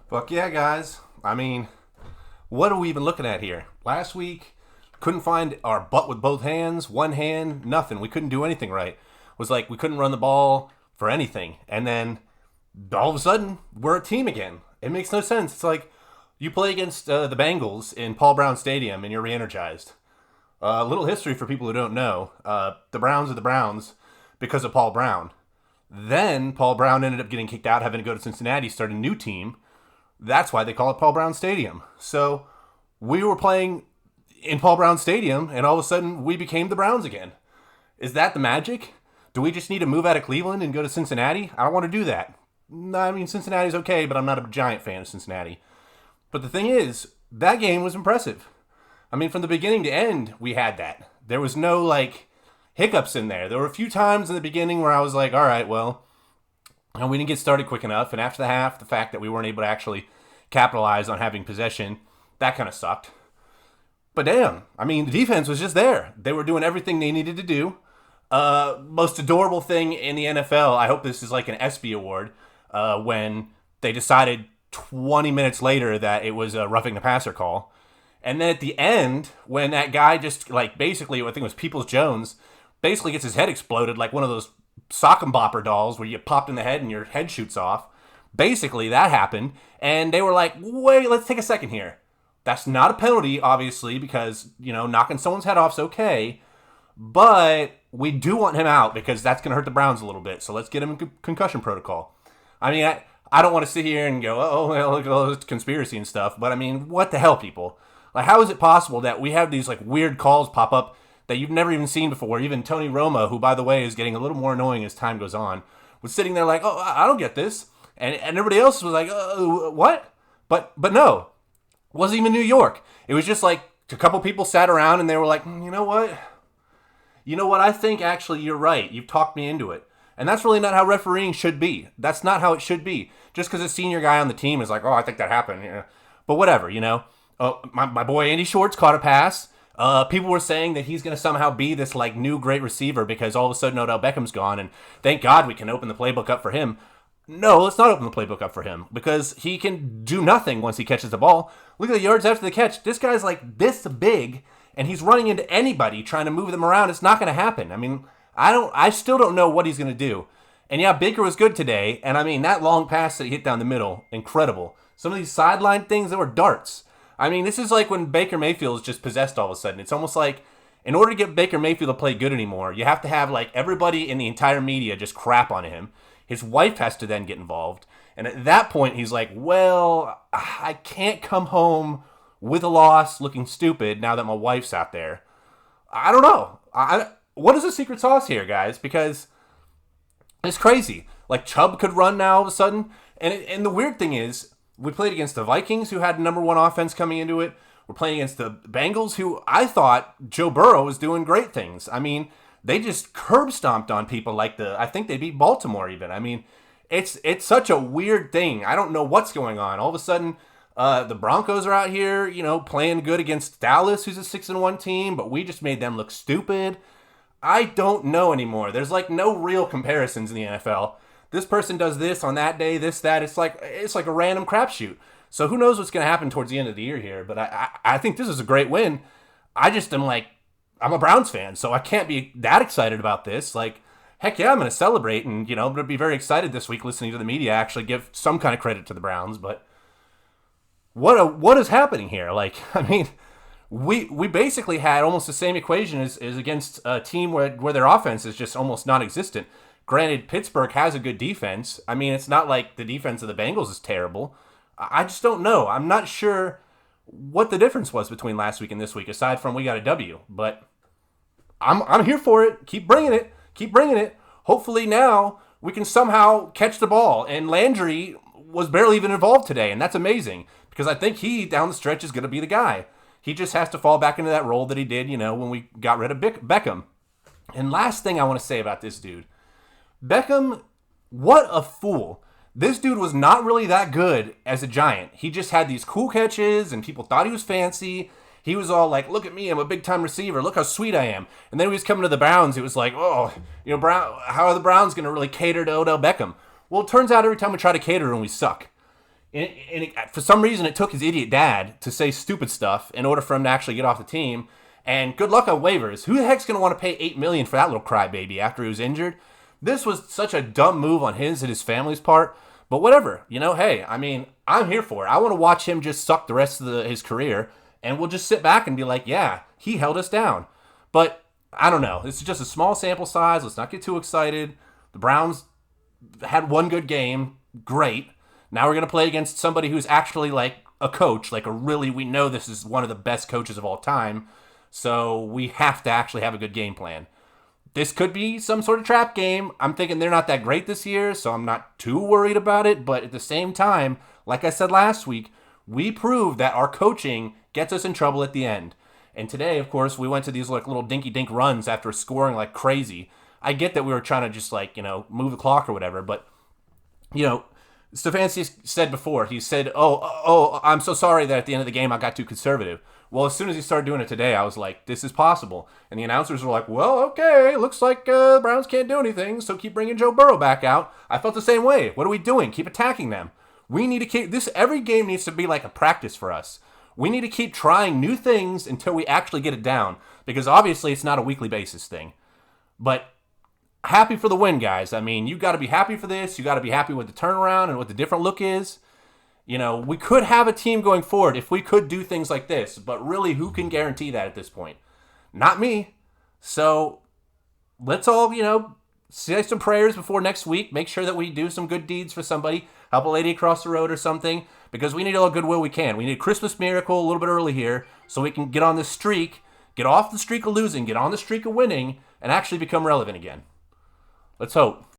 Fuck yeah, guys. I mean, what are we even looking at here? Last week, couldn't find our butt with both hands, one hand, nothing. We couldn't do anything right. It was like we couldn't run the ball for anything. And then all of a sudden, we're a team again. It makes no sense. It's like you play against the Bengals in Paul Brown Stadium and you're re-energized. A little history for people who don't know. The Browns are the Browns because of Paul Brown. Then Paul Brown ended up getting kicked out, having to go to Cincinnati, start a new team. That's why they call it Paul Brown Stadium. So we were playing in Paul Brown Stadium, and all of a sudden we became the Browns again. Is that the magic? Do we just need to move out of Cleveland and go to Cincinnati? I don't want to do that. I mean, Cincinnati's okay, but I'm not a giant fan of Cincinnati. But the thing is, that game was impressive. I mean, from the beginning to end, we had that. There was no, hiccups in there. There were a few times in the beginning where I was like, all right, well, and we didn't get started quick enough. And after the half, the fact that we weren't able to actually capitalize on having possession, that kind of sucked. But damn, I mean, the defense was just there. They were doing everything they needed to do. Most adorable thing in the NFL, I hope this is like an ESPY award, when they decided 20 minutes later that it was a roughing the passer call. And then at the end, when that guy just, basically, I think it was Peoples-Jones, basically gets his head exploded like one of those sock and bopper dolls where you get popped in the head and your head shoots off. Basically, that happened. And they were like, wait, let's take a second here. That's not a penalty, obviously, because, knocking someone's head off's okay. But we do want him out because that's going to hurt the Browns a little bit. So let's get him in concussion protocol. I mean, I don't want to sit here and go, oh, well, look at all this conspiracy and stuff. But, I mean, what the hell, people? Like, how is it possible that we have these, weird calls pop up that you've never even seen before? Even Tony Romo, who, by the way, is getting a little more annoying as time goes on, was sitting there like, oh, I don't get this. And everybody else was like, what? But no, it wasn't even New York. It was just like a couple people sat around and they were like, you know what? I think actually you're right. You've talked me into it. And that's really not how refereeing should be. That's not how it should be. Just because a senior guy on the team is like, oh, I think that happened. Yeah. But whatever, my boy Andy Schwartz caught a pass. People were saying that he's going to somehow be this new great receiver because all of a sudden Odell Beckham's gone, and thank God we can open the playbook up for him. No, let's not open the playbook up for him because he can do nothing once he catches the ball. Look at the yards after the catch. This guy's like this big, and he's running into anybody trying to move them around. It's not going to happen. I mean, I still don't know what he's going to do. And yeah, Baker was good today, and I mean that long pass that he hit down the middle, incredible. Some of these sideline things that were darts. I mean, this is like when Baker Mayfield is just possessed all of a sudden. It's almost like in order to get Baker Mayfield to play good anymore, you have to have everybody in the entire media just crap on him. His wife has to then get involved. And at that point, he's like, well, I can't come home with a loss looking stupid now that my wife's out there. I don't know. What is the secret sauce here, guys? Because it's crazy. Chubb could run now all of a sudden. And the weird thing is, we played against the Vikings, who had number one offense coming into it. We're playing against the Bengals, who I thought Joe Burrow was doing great things. I mean, they just curb stomped on people I think they beat Baltimore even. I mean, it's such a weird thing. I don't know what's going on. All of a sudden, the Broncos are out here, playing good against Dallas, who's a 6-1 team, but we just made them look stupid. I don't know anymore. There's no real comparisons in the NFL. This person does this on that day, this, that. It's like a random crapshoot. So who knows what's going to happen towards the end of the year here. But I think this is a great win. I just am I'm a Browns fan, so I can't be that excited about this. Heck yeah, I'm going to celebrate. And, I'm going to be very excited this week listening to the media actually give some kind of credit to the Browns. But what is happening here? I mean, we basically had almost the same equation as against a team where their offense is just almost non-existent. Granted, Pittsburgh has a good defense. I mean, it's not like the defense of the Bengals is terrible. I just don't know. I'm not sure what the difference was between last week and this week, aside from we got a W. But I'm here for it. Keep bringing it. Keep bringing it. Hopefully now we can somehow catch the ball. And Landry was barely even involved today, and that's amazing because I think he, down the stretch, is going to be the guy. He just has to fall back into that role that he did, when we got rid of Beckham. And last thing I want to say about this dude. Beckham, what a fool. This dude was not really that good as a Giant. He just had these cool catches, and people thought he was fancy. He was all like, look at me, I'm a big-time receiver. Look how sweet I am. And then when he was coming to the Browns, it was like, how are the Browns going to really cater to Odell Beckham? Well, it turns out every time we try to cater to him, we suck. For some reason, it took his idiot dad to say stupid stuff in order for him to actually get off the team. And good luck on waivers. Who the heck's going to want to pay $8 million for that little crybaby after he was injured? This was such a dumb move on his and his family's part. But whatever, hey, I mean, I'm here for it. I want to watch him just suck the rest of his career, and we'll just sit back and be like, yeah, he held us down. But I don't know. This is just a small sample size. Let's not get too excited. The Browns had one good game. Great. Now we're going to play against somebody who's actually like a coach, we know this is one of the best coaches of all time. So we have to actually have a good game plan. This could be some sort of trap game. I'm thinking they're not that great this year, so I'm not too worried about it. But at the same time, like I said last week, we proved that our coaching gets us in trouble at the end. And today, of course, we went to these little dinky-dink runs after scoring like crazy. I get that we were trying to just move the clock or whatever, but, Stefanski said before, he said, oh, I'm so sorry that at the end of the game I got too conservative. Well, as soon as he started doing it today, I was like, this is possible. And the announcers were like, well, okay, looks like the Browns can't do anything, so keep bringing Joe Burrow back out. I felt the same way. What are we doing? Keep attacking them. We need to keep this. Every game needs to be like a practice for us. We need to keep trying new things until we actually get it down, because obviously it's not a weekly basis thing. But happy for the win, guys. I mean, you got to be happy for this. You got to be happy with the turnaround and what the different look is. We could have a team going forward if we could do things like this, but really, who can guarantee that at this point? Not me. So let's all, say some prayers before next week. Make sure that we do some good deeds for somebody. Help a lady across the road or something, because we need all the goodwill we can. We need a Christmas miracle a little bit early here so we can get on this streak, get off the streak of losing, get on the streak of winning, and actually become relevant again. Let's hope.